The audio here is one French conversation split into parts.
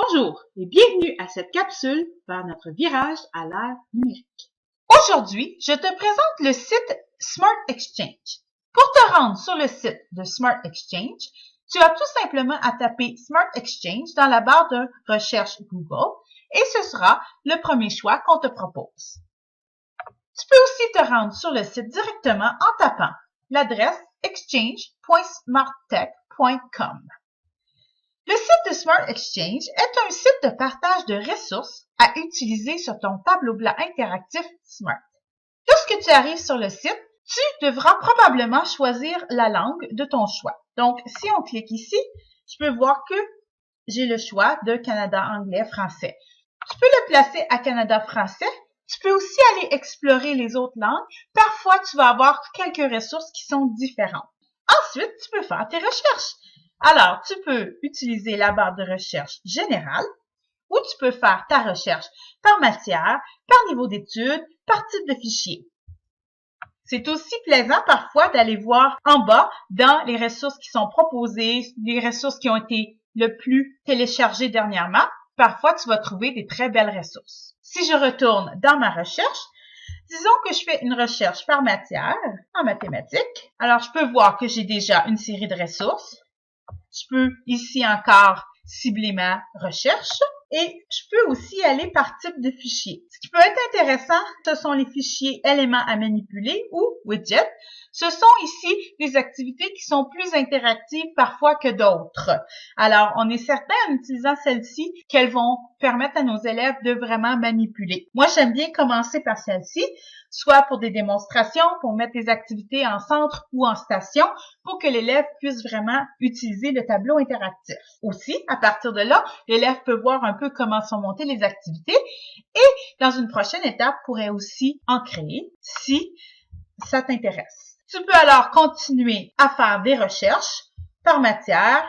Bonjour et bienvenue à cette capsule vers notre virage à l'ère numérique. Aujourd'hui, je te présente le site Smart Exchange. Pour te rendre sur le site de Smart Exchange, tu as tout simplement à taper Smart Exchange dans la barre de recherche Google et ce sera le premier choix qu'on te propose. Tu peux aussi te rendre sur le site directement en tapant l'adresse exchange.smarttech.com. Le site de Smart Exchange est un site de partage de ressources à utiliser sur ton tableau blanc interactif Smart. Lorsque tu arrives sur le site, tu devras probablement choisir la langue de ton choix. Donc, si on clique ici, je peux voir que j'ai le choix de Canada anglais, français. Tu peux le placer à Canada français. Tu peux aussi aller explorer les autres langues. Parfois, tu vas avoir quelques ressources qui sont différentes. Ensuite, tu peux faire tes recherches. Alors, tu peux utiliser la barre de recherche générale ou tu peux faire ta recherche par matière, par niveau d'études, par type de fichier. C'est aussi plaisant parfois d'aller voir en bas dans les ressources qui sont proposées, les ressources qui ont été le plus téléchargées dernièrement. Parfois, tu vas trouver des très belles ressources. Si je retourne dans ma recherche, disons que je fais une recherche par matière en mathématiques. Alors, je peux voir que j'ai déjà une série de ressources. Je peux ici encore cibler ma recherche et je peux aussi aller par type de fichier. Ce qui peut être intéressant, ce sont les fichiers éléments à manipuler ou widgets. Ce sont ici des activités qui sont plus interactives parfois que d'autres. Alors, on est certain en utilisant celles-ci qu'elles vont permettre à nos élèves de vraiment manipuler. Moi, j'aime bien commencer par celle-ci, soit pour des démonstrations, pour mettre les activités en centre ou en station, pour que l'élève puisse vraiment utiliser le tableau interactif. Aussi, à partir de là, l'élève peut voir un peu comment sont montées les activités et dans une prochaine étape, pourrait aussi en créer si ça t'intéresse. Tu peux alors continuer à faire des recherches par matière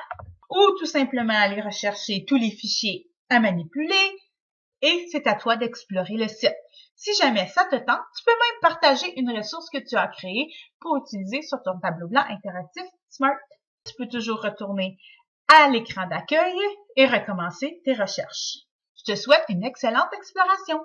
ou tout simplement aller rechercher tous les fichiers à manipuler et c'est à toi d'explorer le site. Si jamais ça te tente, tu peux même partager une ressource que tu as créée pour utiliser sur ton tableau blanc interactif Smart. Tu peux toujours retourner à l'écran d'accueil et recommencer tes recherches. Je te souhaite une excellente exploration.